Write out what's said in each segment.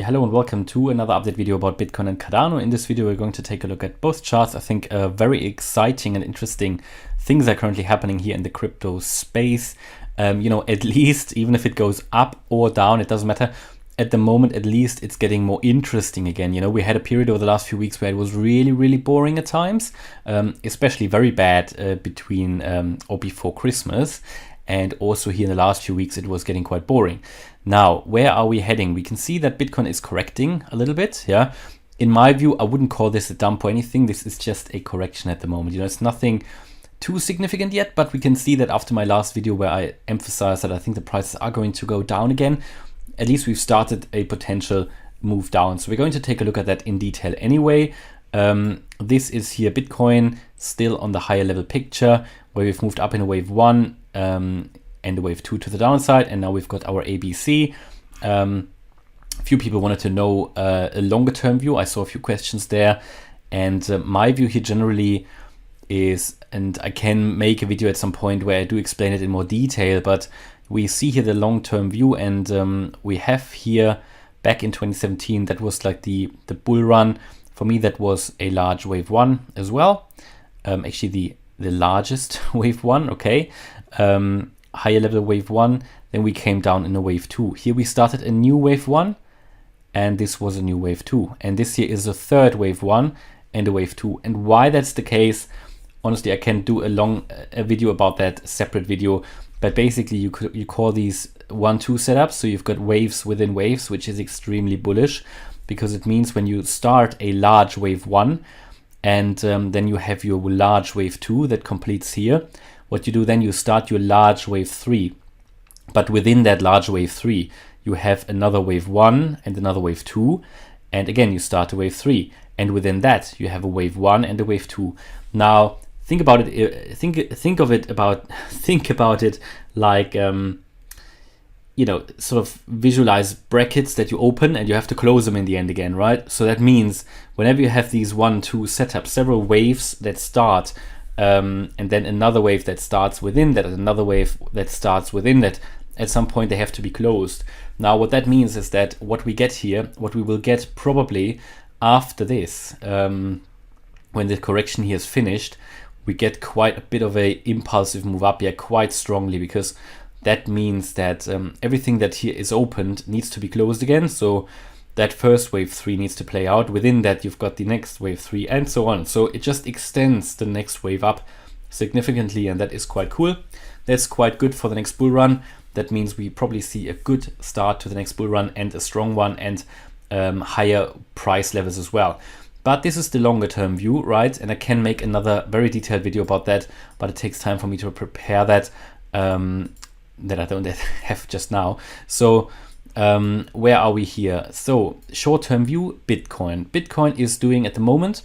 Yeah, hello and welcome to another update video about Bitcoin and Cardano. In this video, we're going to take a look at both charts. I think very exciting and interesting things are currently happening here in the crypto space. At least, even if it goes up or down, it doesn't matter. At the moment, at least, it's getting more interesting again. We had a period over the last few weeks where it was really, really boring at times, especially very bad between or before Christmas. And also here in the last few weeks, it was getting quite boring. Now, where are we heading? We can see that Bitcoin is correcting a little bit. Yeah. In my view, I wouldn't call this a dump or anything. This is just a correction at the moment. It's nothing too significant yet, but we can see that after my last video where I emphasized that I think the prices are going to go down again, at least we've started a potential move down. So we're going to take a look at that in detail anyway. This is here Bitcoin still on the higher level picture where we've moved up in a wave 1 and a wave 2 to the downside, and now we've got our ABC. A few people wanted to know a longer term view. I saw a few questions there, and my view here generally is, and I can make a video at some point where I do explain it in more detail, but we see here the long term view, and we have here back in 2017, that was like the bull run. For me, that was a large wave 1 as well. Actually the largest wave 1, okay. Higher level wave 1, then we came down in a wave 2. Here we started a new wave 1, and this was a new wave 2. And this here is a third wave 1 and a wave 2. And why that's the case, honestly, I can do a video about that, separate video. But basically, you call these 1-2 setups. So you've got waves within waves, which is extremely bullish, because it means when you start a large wave 1, and then you have your large wave 2 that completes here. What you do then, you start your large wave 3. But within that large wave 3, you have another wave 1 and another wave 2. And again, you start a wave 3. And within that, you have a wave 1 and a wave 2. Now, think about it. Think about it like sort of visualize brackets that you open and you have to close them in the end again, right? So that means whenever you have these 1-2 setups, several waves that start, and then another wave that starts within that, and another wave that starts within that, at some point they have to be closed. Now, what that means is that what we get here, what we will get probably after this, when the correction here is finished, we get quite a bit of a impulsive move up here, quite strongly, because that means that everything that here is opened needs to be closed again. So that first wave 3 needs to play out. Within that, you've got the next wave 3 and so on. So it just extends the next wave up significantly, and that is quite cool. That's quite good for the next bull run. That means we probably see a good start to the next bull run and a strong one, and higher price levels as well. But this is the longer term view, right? And I can make another very detailed video about that, but it takes time for me to prepare that, that I don't have just now. So where are we here? So short-term view, Bitcoin. Bitcoin is doing at the moment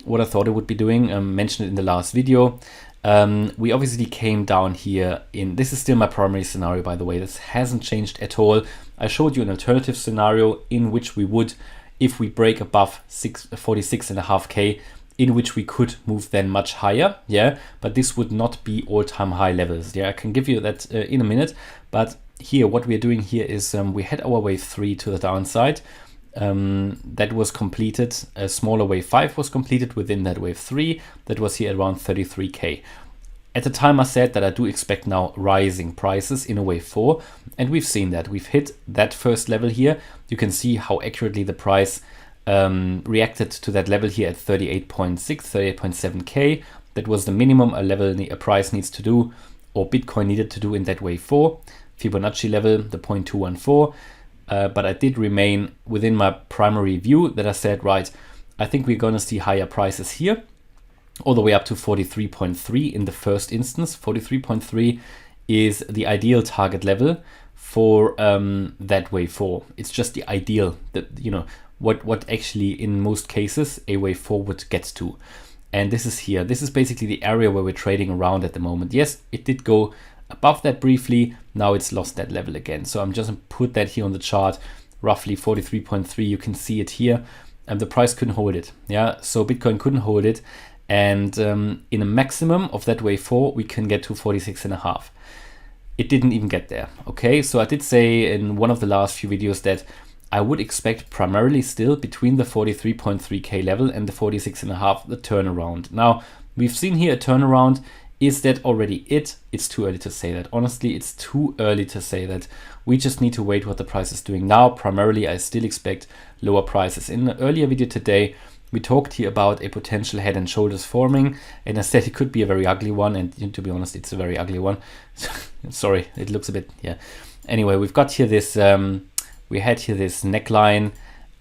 what I thought it would be doing, mentioned it in the last video. We obviously came down here this is still my primary scenario, by the way. This hasn't changed at all. I showed you an alternative scenario in which we would, if we break above 46.5K, in which we could move then much higher, yeah, but this would not be all-time high levels. Yeah, I can give you that in a minute, but here what we're doing here is we had our wave 3 to the downside. That was completed. A smaller wave 5 was completed within that wave 3. That was here around 33K. At the time I said that I do expect now rising prices in a wave 4, and we've seen that. We've hit that first level here. You can see how accurately the price reacted to that level here at 38.6, 38.7K. That was the minimum a price needs to do, or Bitcoin needed to do in that wave 4. Fibonacci level, the 0.214. But I did remain within my primary view that I said, right, I think we're going to see higher prices here, all the way up to 43.3 in the first instance. 43.3 is the ideal target level for that wave 4. It's just the ideal, what actually in most cases a wave 4 would get to. And this is here. This is basically the area where we're trading around at the moment. Yes, it did go above that briefly. Now it's lost that level again. So I'm just put that here on the chart, roughly 43.3. You can see it here, and the price couldn't hold it. Yeah, so Bitcoin couldn't hold it. And in a maximum of that wave 4, we can get to 46.5. It didn't even get there. Okay, so I did say in one of the last few videos that I would expect primarily still between the 43.3k level and the 46.5, the turnaround. Now, we've seen here a turnaround. Is that already it? It's too early to say that. Honestly, it's too early to say that. We just need to wait what the price is doing now. Primarily, I still expect lower prices. In an earlier video today, we talked here about a potential head and shoulders forming, and I said it could be a very ugly one, and to be honest, it's a very ugly one. Sorry, it looks a bit, yeah. Anyway, we've got here this, we had here this neckline,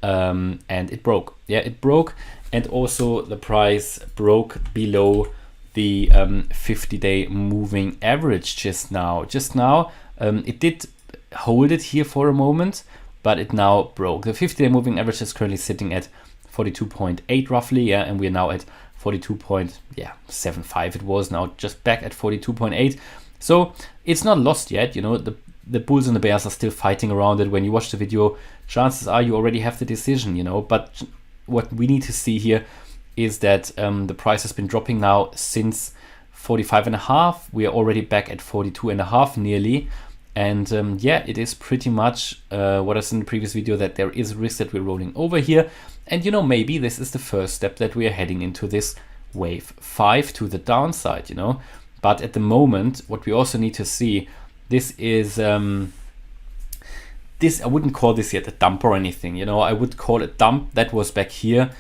and it broke. Yeah, it broke, and also the price broke below the 50-day moving average just now. It did hold it here for a moment, but it now broke. The 50-day moving average is currently sitting at 42.8 roughly, yeah, and we're now at 42.75. It was now just back at 42.8. So it's not lost yet. You know, the bulls and the bears are still fighting around it. When you watch the video, chances are you already have the decision, you know. But what we need to see here is that the price has been dropping now since 45.5. We are already back at 42.5 nearly. And yeah, it is pretty much what I said in the previous video, that there is risk that we're rolling over here. And you know, maybe this is the first step that we are heading into this wave 5 to the downside, you know. But at the moment, what we also need to see, this is this, I wouldn't call this yet a dump or anything, you know. I would call it dump. That was back here,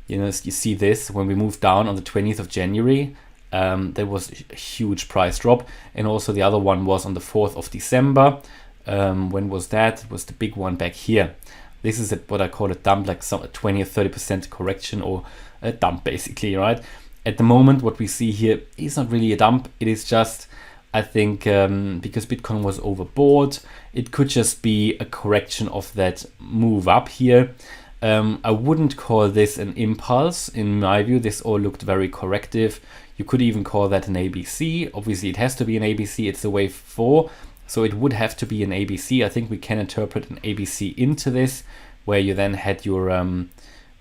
you know. You see this when we moved down on the 20th of January. There was a huge price drop, and also the other one was on the 4th of December. When was that? It was the big one back here. This is what I call a dump, like some 20 or 30% correction, or a dump basically, right? At the moment, what we see here is not really a dump. It is just, I think, because Bitcoin was overbought, it could just be a correction of that move up here. I wouldn't call this an impulse. In my view, this all looked very corrective. You could even call that an ABC. Obviously, it has to be an ABC. It's the wave 4, so it would have to be an ABC. I think we can interpret an ABC into this, where you then had your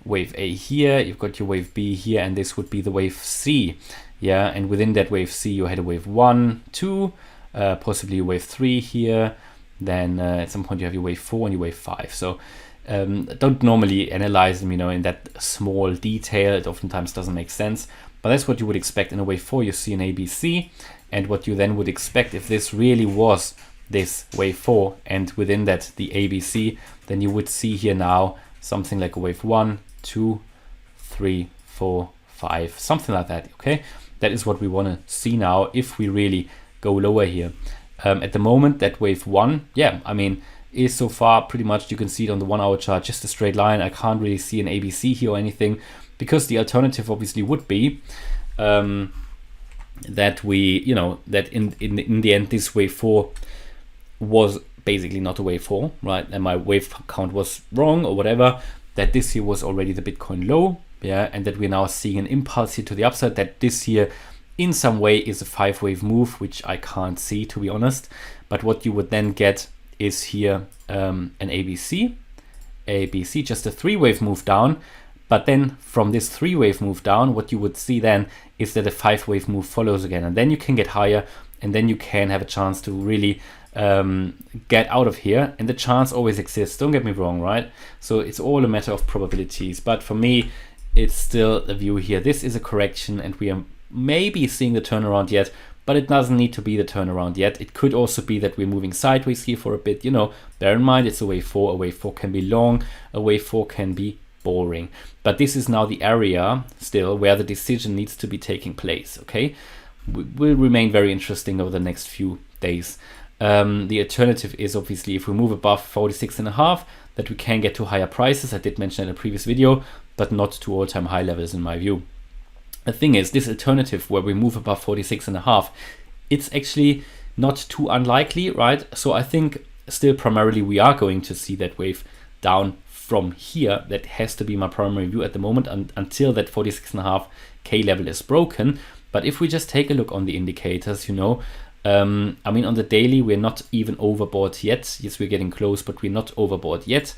wave A here, you've got your wave B here, and this would be the wave C. Yeah, and within that wave C, you had a wave 1, 2, possibly a wave 3 here. Then at some point, you have your wave 4 and your wave 5. So don't normally analyze them, you know, in that small detail. It oftentimes doesn't make sense. But that's what you would expect in a wave 4. You see an ABC, and what you then would expect, if this really was this wave 4, and within that the ABC, then you would see here now something like a wave 1, 2, 3, 4, 5, something like that. Okay, that is what we want to see now if we really go lower here. At the moment, that wave 1, yeah, I mean, is so far pretty much, you can see it on the 1 hour chart, just a straight line. I can't really see an ABC here or anything, because the alternative obviously would be that we, you know, that in the end, this wave 4 was basically not a wave 4, right? And my wave count was wrong or whatever, that this here was already the Bitcoin low, yeah, and that we're now seeing an impulse here to the upside, that this here in some way is a 5-wave move, which I can't see, to be honest. But what you would then get is here an ABC, just a 3-wave move down. But then from this 3-wave move down, what you would see then is that a 5-wave move follows again, and then you can get higher, and then you can have a chance to really get out of here. And the chance always exists, don't get me wrong, right? So it's all a matter of probabilities. But for me, it's still a view here. This is a correction, and we are maybe seeing the turnaround yet, but it doesn't need to be the turnaround yet. It could also be that we're moving sideways here for a bit. You know, bear in mind, it's a wave 4. A wave 4 can be long, a wave 4 can be boring. But this is now the area still where the decision needs to be taking place, okay? Will remain very interesting over the next few days. The alternative is obviously if we move above 46.5, that we can get to higher prices. I did mention in a previous video, but not to all-time high levels in my view. The thing is, this alternative where we move above 46.5, it's actually not too unlikely, right? So I think still primarily we are going to see that wave down from here. That has to be my primary view at the moment until that 46.5k level is broken. But if we just take a look on the indicators, you know, I mean, on the daily, we're not even overbought yet. Yes, we're getting close, but we're not overbought yet.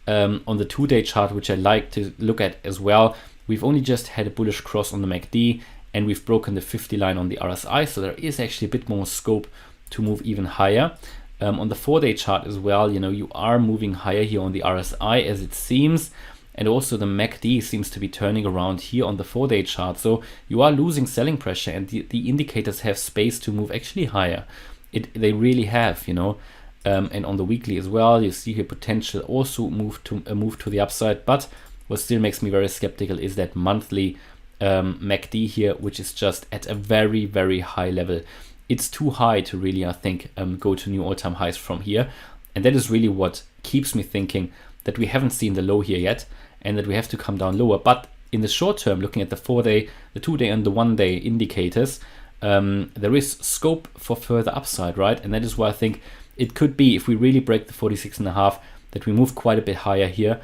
On the 2-day chart, which I like to look at as well, we've only just had a bullish cross on the MACD, and we've broken the 50 line on the RSI. So there is actually a bit more scope to move even higher. On the 4-day chart as well, you know, you are moving higher here on the RSI as it seems, and also the MACD seems to be turning around here on the 4-day chart. So you are losing selling pressure, and the indicators have space to move actually higher. They really have, you know. And on the weekly as well, you see here potential also move to the upside. But what still makes me very skeptical is that monthly MACD here, which is just at a very, very high level. It's too high to really, I think, go to new all-time highs from here. And that is really what keeps me thinking that we haven't seen the low here yet, and that we have to come down lower. But in the short term, looking at the 4-day, the 2-day and the 1-day indicators, there is scope for further upside, right? And that is why I think it could be, if we really break the 46.5, that we move quite a bit higher here,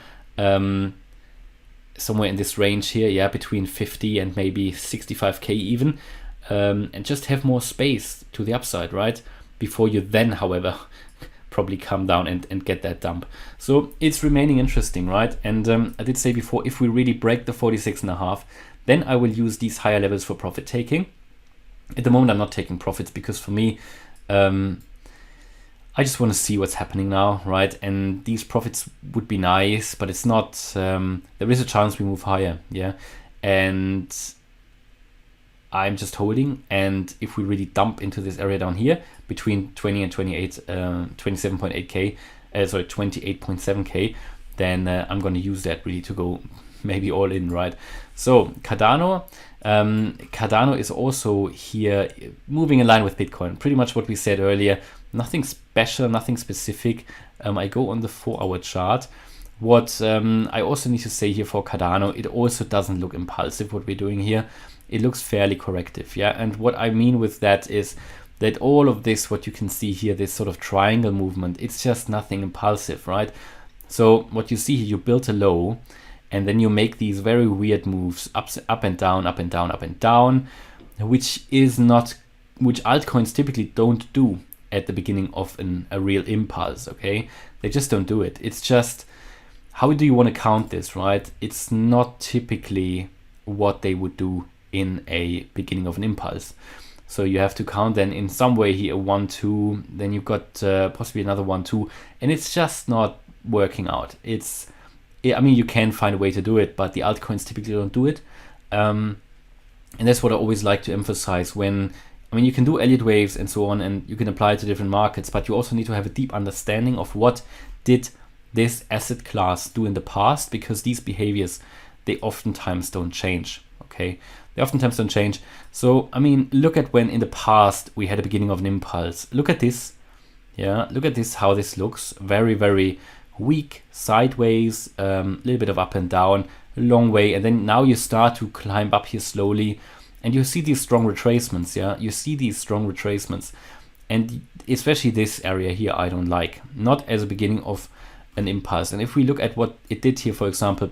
somewhere in this range here, yeah, between 50 and maybe 65k even, and just have more space to the upside, right? Before you then, however, probably come down and get that dump. So it's remaining interesting, right? And I did say before, if we really break the 46.5, then I will use these higher levels for profit taking. At the moment, I'm not taking profits because for me, I just want to see what's happening now, right? And these profits would be nice, but it's not, there is a chance we move higher, yeah? And I'm just holding, and if we really dump into this area down here between 20 and 28, 27.8k, sorry, 28.7k, then I'm going to use that really to go maybe all in, right? So Cardano, Cardano is also here moving in line with Bitcoin, pretty much what we said earlier. Nothing special, nothing specific. I go on the 4-hour chart. What I also need to say here for Cardano, it also doesn't look impulsive what we're doing here. It looks fairly corrective, yeah. And what I mean with that is that all of this, what you can see here, this sort of triangle movement, it's just nothing impulsive, right? So what you see here, you built a low, and then you make these very weird moves, up and down, up and down, up and down, which altcoins typically don't do at the beginning of a real impulse, okay? They just don't do it. It's just, how do you want to count this, right? It's not typically what they would do in a beginning of an impulse. So you have to count then in some way here 1, 2, then you've got possibly another 1, 2, and it's just not working out. I mean, you can find a way to do it, but the altcoins typically don't do it. And that's what I always like to emphasize when, I mean, you can do Elliott Waves and so on, and you can apply it to different markets, but you also need to have a deep understanding of what did this asset class do in the past, because these behaviors, they oftentimes don't change, okay? They oftentimes don't change. So, I mean, look at when in the past we had a beginning of an impulse. Look at this, yeah? Look at this, how this looks. Very, very weak, sideways, little bit of up and down, long way, and then now you start to climb up here slowly, and you see these strong retracements, yeah? You see these strong retracements, and especially this area here I don't like, not as a beginning of an impulse. And if we look at what it did here, for example,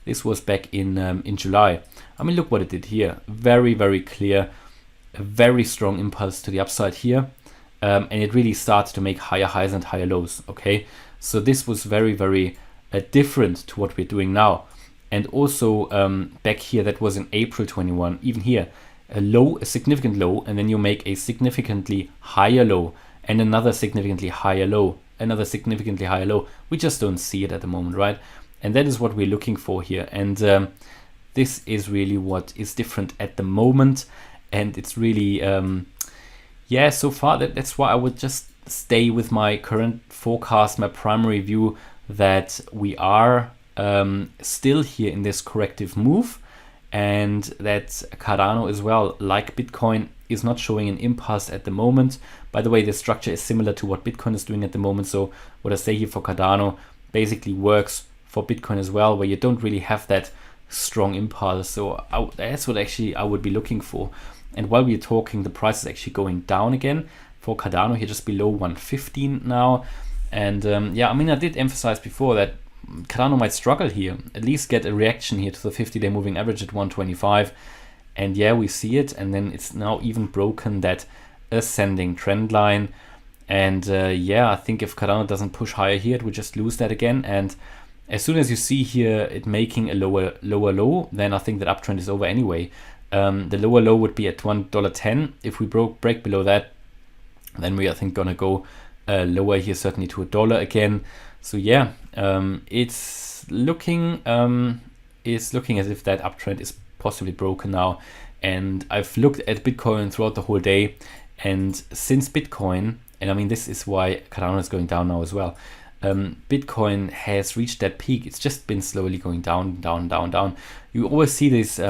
this was back in July. I mean, look what it did here. Very, very clear, a very strong impulse to the upside here, and it really started to make higher highs and higher lows, okay? So this was very, very different to what we're doing now. And also back here, that was in April 21, even here, a significant low, and then you make a significantly higher low, and another significantly higher low, another significantly higher low. We just don't see it at the moment, right? And that is what we're looking for here. And this is really what is different at the moment. And it's really, yeah, so far that's why I would just stay with my current forecast, my primary view that we are still here in this corrective move, and that Cardano as well, like Bitcoin, is not showing an impulse at the moment. By the way, the structure is similar to what Bitcoin is doing at the moment. So what I say here for Cardano basically works for Bitcoin as well, where you don't really have that strong impulse. So that's what actually I would be looking for. And while we're talking, the price is actually going down again for Cardano here, just below 115 now. And yeah, I mean, I did emphasize before that Cardano might struggle here, at least get a reaction here to the 50-day moving average at 125. And yeah, we see it. And then it's now even broken that ascending trend line. And yeah, I think if Cardano doesn't push higher here, it would just lose that again. And as soon as you see here it making a lower low, then I think that uptrend is over anyway. The lower low would be at $1.10. If we break below that, then we, I think, gonna go lower here, certainly to $1 again. So yeah, it's looking as if that uptrend is possibly broken now. And I've looked at Bitcoin throughout the whole day, and since Bitcoin, and I mean this is why Cardano is going down now as well, Bitcoin has reached that peak. It's just been slowly going down, down, down, down. You always see this,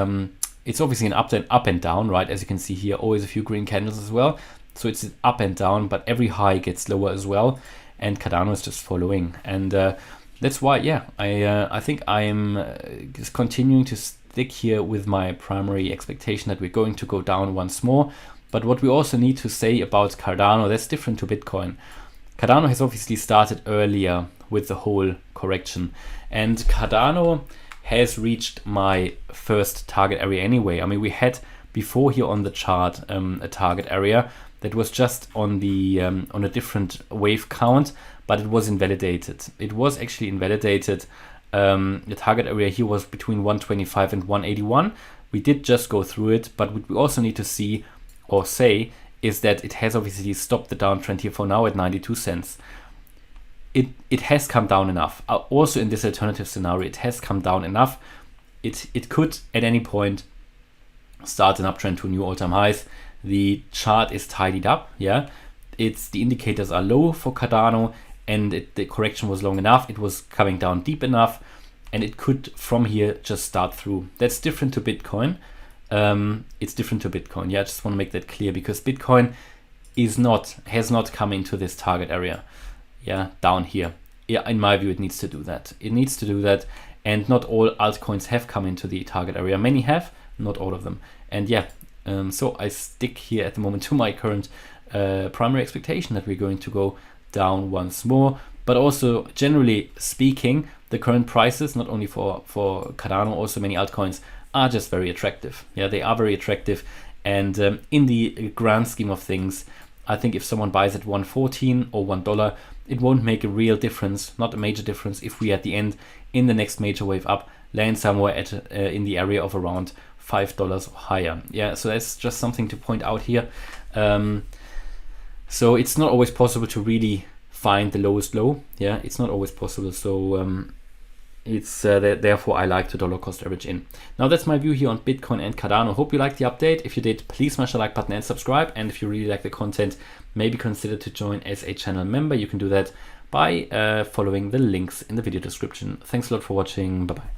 it's obviously an up and down, right? As you can see here, always a few green candles as well. So it's up and down, but every high gets lower as well. And Cardano is just following. And that's why, yeah, I think I'm just continuing to stick here with my primary expectation that we're going to go down once more. But what we also need to say about Cardano, that's different to Bitcoin. Cardano has obviously started earlier with the whole correction, and Cardano has reached my first target area anyway. I mean, we had before here on the chart a target area that was just on the on a different wave count, but it was invalidated. It was actually invalidated. The target area here was between 125 and 181. We did just go through it, but what we also need to see or say is that it has obviously stopped the downtrend here for now at 92 cents. It has come down enough. Also in this alternative scenario, it has come down enough. It could at any point start an uptrend to new all-time highs. The chart is tidied up, yeah. The indicators are low for Cardano, and the correction was long enough. It was coming down deep enough, and it could from here just start through. That's different to Bitcoin. It's different to Bitcoin. Yeah, I just want to make that clear, because Bitcoin has not come into this target area. Yeah, down here. Yeah, in my view, it needs to do that. It needs to do that, and not all altcoins have come into the target area. Many have, not all of them. And yeah, so I stick here at the moment to my current primary expectation that we're going to go down once more. But also, generally speaking, the current prices, not only for Cardano, also many altcoins, are just very attractive. Yeah, they are very attractive. And in the grand scheme of things, I think if someone buys at 114 or $1, it won't make a real difference, not a major difference, if we at the end, in the next major wave up, land somewhere at in the area of around $5 or higher. Yeah, so that's just something to point out here. So it's not always possible to really find the lowest low. Yeah, it's not always possible. So it's therefore I like to dollar cost average in. Now that's my view here on Bitcoin and Cardano. Hope you liked the update. If you did, please smash the like button and subscribe. And if you really like the content, maybe consider to join as a channel member. You can do that by following the links in the video description. Thanks a lot for watching. Bye bye.